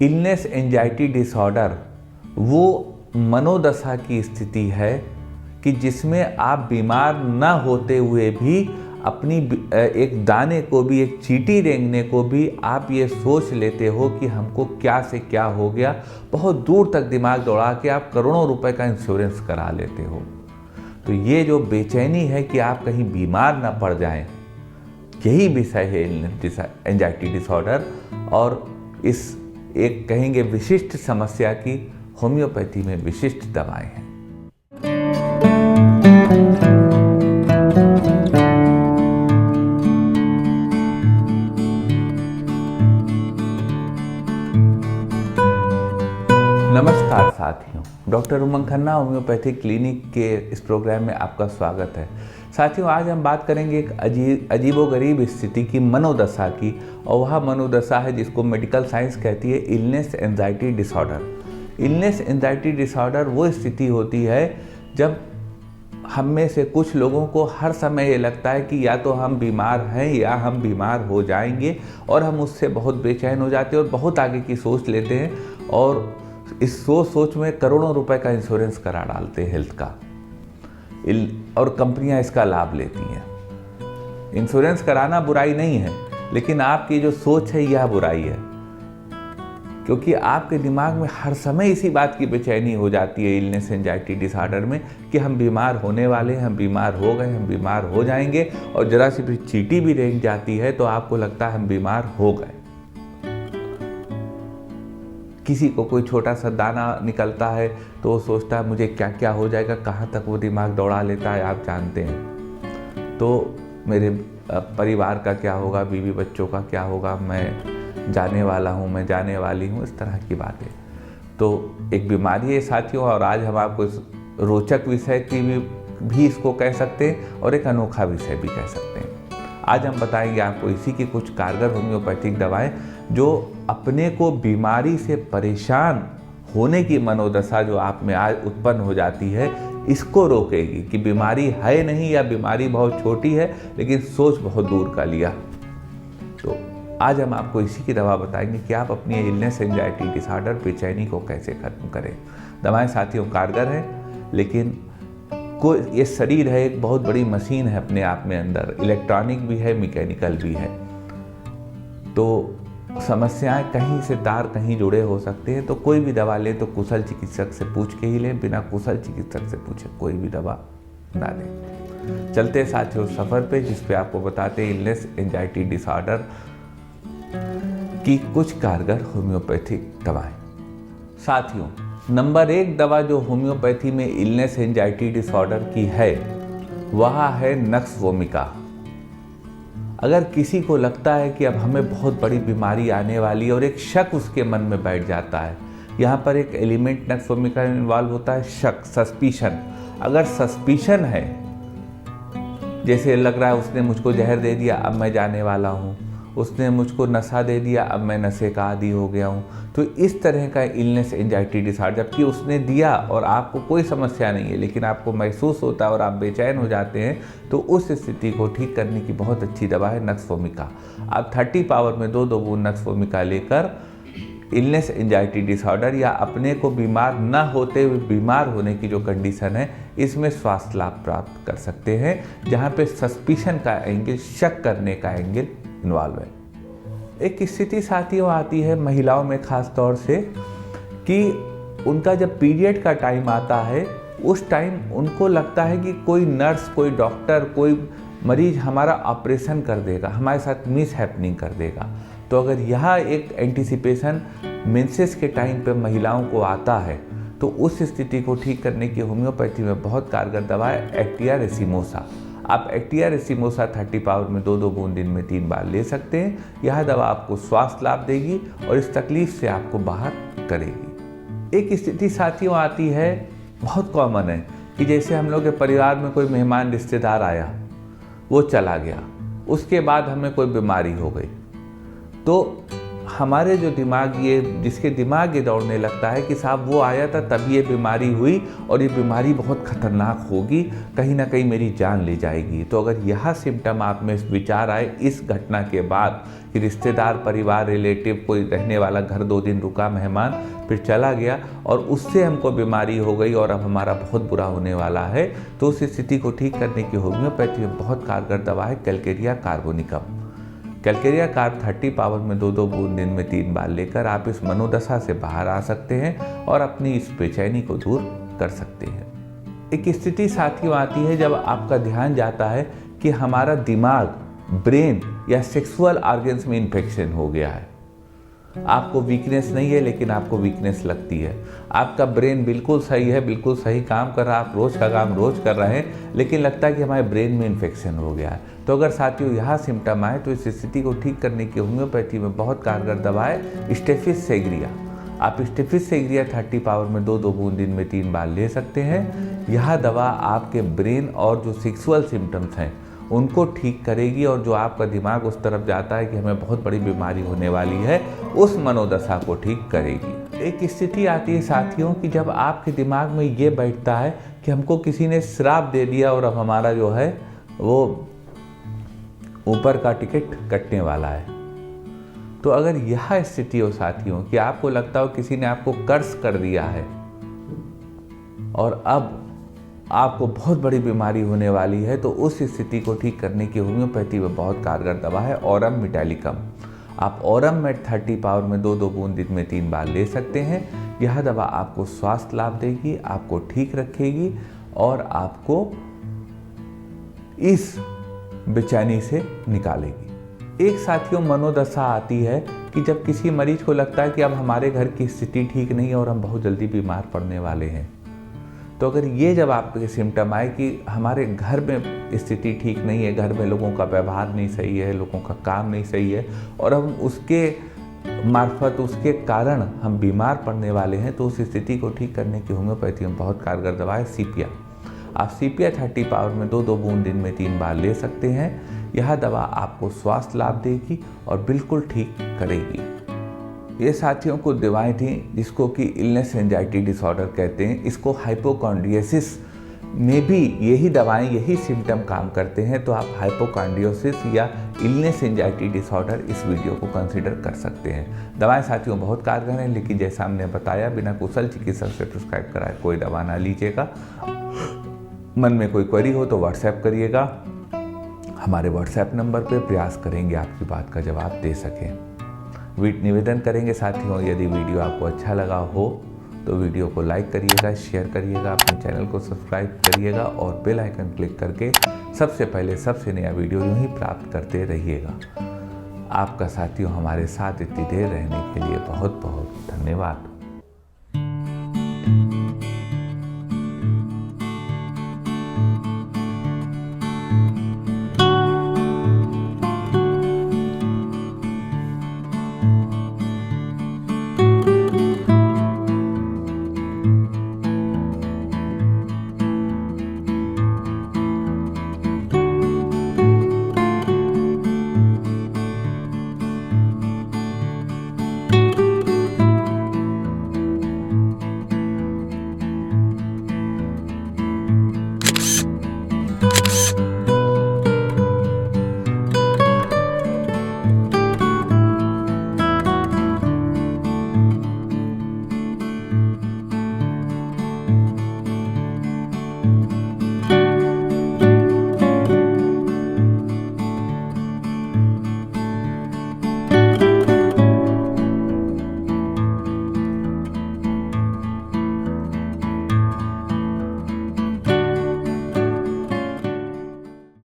Illness anxiety disorder वो मनोदशा की स्थिति है कि जिसमें आप बीमार न होते हुए भी अपनी एक दाने को भी, एक चींटी रेंगने को भी आप ये सोच लेते हो कि हमको क्या से क्या हो गया। बहुत दूर तक दिमाग दौड़ा के आप करोड़ों रुपए का इंश्योरेंस करा लेते हो। तो ये जो बेचैनी है कि आप कहीं बीमार ना पड़ जाएं, यही विषय है एंजाइटी डिसऑर्डर। और इस एक कहेंगे विशिष्ट समस्या की होम्योपैथी में विशिष्ट दवाएं हैं। नमस्कार साथियों, डॉक्टर उमंग खन्ना होम्योपैथिक क्लिनिक के इस प्रोग्राम में आपका स्वागत है। साथियों, आज हम बात करेंगे एक अजीबोगरीब स्थिति की, मनोदशा की, और वह मनोदशा है जिसको मेडिकल साइंस कहती है illness anxiety disorder. Illness anxiety disorder वो स्थिति होती है जब हम में से कुछ लोगों को हर समय ये लगता है कि या तो हम बीमार हैं या हम बीमार हो जाएंगे, और हम उससे बहुत बेचैन हो जाते हैं और बहुत आगे की सोच लेते हैं, और इस सोच में करोड़ों रुपए का इंश्योरेंस करा डालते हैं हेल्थ का, और कंपनियां इसका लाभ लेती हैं। इंश्योरेंस कराना बुराई नहीं है, लेकिन आपकी जो सोच है यह बुराई है, क्योंकि आपके दिमाग में हर समय इसी बात की बेचैनी हो जाती है इलनेस एंजाइटी डिसऑर्डर में कि हम बीमार होने वाले हैं, हम बीमार हो गए, हम बीमार हो जाएंगे, और जरा सी भी चींटी भी रेंग जाती है तो आपको लगता है हम बीमार हो गए। किसी को कोई छोटा सा दाना निकलता है तो वो सोचता है मुझे क्या क्या हो जाएगा, कहाँ तक वो दिमाग दौड़ा लेता है आप जानते हैं। तो मेरे परिवार का क्या होगा, बीवी बच्चों का क्या होगा, मैं जाने वाला हूँ, मैं जाने वाली हूँ, इस तरह की बातें। तो एक बीमारी है साथियों, और आज हम आपको इस रोचक विषय की भी इसको कह सकते हैं और एक अनोखा विषय भी कह सकते हैं। आज हम बताएंगे आपको इसी की कुछ कारगर होम्योपैथिक दवाएं जो अपने को बीमारी से परेशान होने की मनोदशा जो आप में आज उत्पन्न हो जाती है, इसको रोकेगी कि बीमारी है नहीं या बीमारी बहुत छोटी है लेकिन सोच बहुत दूर का लिया। तो आज हम आपको इसी की दवा बताएंगे कि आप अपनी इलनेस एंजाइटी डिसऑर्डर, बेचैनी को कैसे खत्म करें। दवाएं साथियों कारगर हैं, लेकिन ये शरीर है एक बहुत बड़ी मशीन है अपने आप में, अंदर इलेक्ट्रॉनिक भी है, मैकेनिकल भी है। तो समस्याएं कहीं से तार कहीं जुड़े हो सकते हैं। तो कोई भी दवा लें तो कुशल चिकित्सक से पूछ के ही लें, बिना कुशल चिकित्सक से पूछे कोई भी दवा ना लें। चलते हैं साथियों सफर पे, जिस पे आपको बताते हैं इलनेस एंजाइटी डिसऑर्डर की कुछ कारगर होम्योपैथिक दवाएं। साथियों, नंबर 1 दवा जो होम्योपैथी में इलनेस एंजाइटी डिसऑर्डर की है वह है नक्स वोमिका। अगर किसी को लगता है कि अब हमें बहुत बड़ी बीमारी आने वाली है और एक शक उसके मन में बैठ जाता है, यहाँ पर एक एलिमेंट नक्स वोमिका इन्वॉल्व होता है, शक, सस्पिशन। अगर सस्पिशन है, जैसे लग रहा है उसने मुझको जहर दे दिया अब मैं जाने वाला हूँ, उसने मुझको नशा दे दिया अब मैं नशे का आदी हो गया हूँ, तो इस तरह का इलनेस एंजाइटी डिसऑर्डर, जबकि उसने दिया और आपको कोई समस्या नहीं है लेकिन आपको महसूस होता है और आप बेचैन हो जाते हैं, तो उस स्थिति को ठीक करने की बहुत अच्छी दवा है नक्स वोमिका। आप 30 पावर में 2 बूंद नक्स वोमिका लेकर इलनेस एंजाइटी डिसऑर्डर या अपने को बीमार न होते हुए बीमार होने की जो कंडीशन है, इसमें स्वास्थ्य लाभ प्राप्त कर सकते हैं, जहाँ पे सस्पिशन का एंगल, शक करने का एंगल इन्वॉल्व है। एक स्थिति साथियों आती है महिलाओं में खास तौर से कि उनका जब पीरियड का टाइम आता है, उस टाइम उनको लगता है कि कोई नर्स, कोई डॉक्टर, कोई मरीज हमारा ऑपरेशन कर देगा, हमारे साथ मिस हैपनिंग कर देगा। तो अगर यह एक एंटिसिपेशन मेंसेस के टाइम पे महिलाओं को आता है, तो उस स्थिति को ठीक करने की होम्योपैथी में बहुत कारगर दवा है एक्टिया रेसिमोसा। आप एक्टिया रेसिमोसा 30 पावर में 2 बूंद दिन में 3 बार ले सकते हैं। यह दवा आपको स्वास्थ्य लाभ देगी और इस तकलीफ से आपको बाहर करेगी। एक स्थिति साथियों आती है, बहुत कॉमन है, कि जैसे हम लोग के परिवार में कोई मेहमान रिश्तेदार आया, वो चला गया, उसके बाद हमें कोई बीमारी हो गई, तो हमारे जो दिमाग ये जिसके दिमाग ये दौड़ने लगता है कि साहब वो आया था तब ये बीमारी हुई और ये बीमारी बहुत खतरनाक होगी, कहीं ना कहीं मेरी जान ले जाएगी। तो अगर यह सिम्टम आप में विचार आए इस घटना के बाद कि रिश्तेदार, परिवार, रिलेटिव, कोई रहने वाला घर 2 दिन रुका मेहमान फिर चला गया और उससे हमको बीमारी हो गई और अब हमारा बहुत बुरा होने वाला है, तो उस स्थिति को ठीक करने की होम्योपैथी में बहुत कारगर दवा है Calcarea carbonicum. Calcarea carb 30 power में 2-2 बूंद दिन में 3 बार लेकर आप इस मनोदशा से बाहर आ सकते हैं और अपनी इस बेचैनी को दूर कर सकते हैं। एक स्थिति साथियों आती है जब आपका ध्यान जाता है कि हमारा दिमाग, ब्रेन या सेक्सुअल ऑर्गन्स में इन्फेक्शन हो गया है। आपको वीकनेस नहीं है लेकिन आपको वीकनेस लगती है। आपका ब्रेन बिल्कुल सही है, बिल्कुल सही काम कर रहा है, आप रोज़ का काम रोज़ कर रहे हैं, लेकिन लगता है कि हमारे ब्रेन में इन्फेक्शन हो गया है। तो अगर साथियों यह सिम्टम आए तो इस स्थिति को ठीक करने की होम्योपैथी में बहुत कारगर दवा है स्टेफिस सेग्रिया। आप स्टेफिस सेग्रिया 30 पावर में 2-2 बूंद दिन में 3 बार ले सकते हैं। यह दवा आपके ब्रेन और जो सेक्सुअल सिम्टम्स हैं उनको ठीक करेगी और जो आपका दिमाग उस तरफ जाता है कि हमें बहुत बड़ी बीमारी होने वाली है, उस मनोदशा को ठीक करेगी। एक स्थिति आती है साथियों कि जब आपके दिमाग में ये बैठता है कि हमको किसी ने श्राप दे दिया और अब हमारा जो है वो ऊपर का टिकट कटने वाला है। तो अगर यह स्थिति हो साथियों कि आपको लगता हो किसी ने आपको कर्ज कर दिया है और अब आपको बहुत बड़ी बीमारी होने वाली है, तो उस स्थिति को ठीक करने की होम्योपैथी में बहुत कारगर दवा है ऑरम मेटालिकम। आप ऑरम मेट 30 पावर में 2-2 बूंद दिन में 3 बार ले सकते हैं। यह दवा आपको स्वास्थ्य लाभ देगी, आपको ठीक रखेगी और आपको इस बेचैनी से निकालेगी। एक साथियों मनोदशा आती है कि जब किसी मरीज को लगता है कि अब हमारे घर की स्थिति ठीक नहीं है और हम बहुत जल्दी बीमार पड़ने वाले हैं, तो अगर ये जब आपके सिम्टम आए कि हमारे घर में स्थिति ठीक नहीं है, घर में लोगों का व्यवहार नहीं सही है, लोगों का काम नहीं सही है और हम उसके मार्फत, उसके कारण हम बीमार पड़ने वाले हैं, तो उस स्थिति को ठीक करने की होम्योपैथी में बहुत कारगर दवा है सीपिया। आप सीपिया 30 पावर में 2-2 बूंद दिन में 3 बार ले सकते हैं। यह दवा आपको स्वास्थ्य लाभ देगी और बिल्कुल ठीक करेगी। ये साथियों को दवाएं थी जिसको कि इलनेस एंजाइटी डिसऑर्डर कहते हैं। इसको हाइपोकॉन्ड्रियोसिस में भी यही दवाएं, यही सिम्टम काम करते हैं। तो आप हाइपोकॉन्ड्रियोसिस या इलनेस एंजाइटी डिसऑर्डर इस वीडियो को कंसीडर कर सकते हैं। दवाएं साथियों बहुत कारगर हैं, लेकिन जैसा हमने बताया बिना कुशल चिकित्सक से प्रिस्क्राइब कराए कोई दवा ना लीजिएगा। मन में कोई क्वेरी हो तो व्हाट्सएप करिएगा। हमारे व्हाट्सएप नंबर पर प्रयास करेंगे आपकी बात का जवाब दे सकें। निवेदन करेंगे साथियों, यदि वीडियो आपको अच्छा लगा हो तो वीडियो को लाइक करिएगा, शेयर करिएगा, अपने चैनल को सब्सक्राइब करिएगा और बेल आइकन क्लिक करके सबसे पहले सबसे नया वीडियो यूं ही प्राप्त करते रहिएगा। आपका साथियों हमारे साथ इतनी देर रहने के लिए बहुत बहुत धन्यवाद।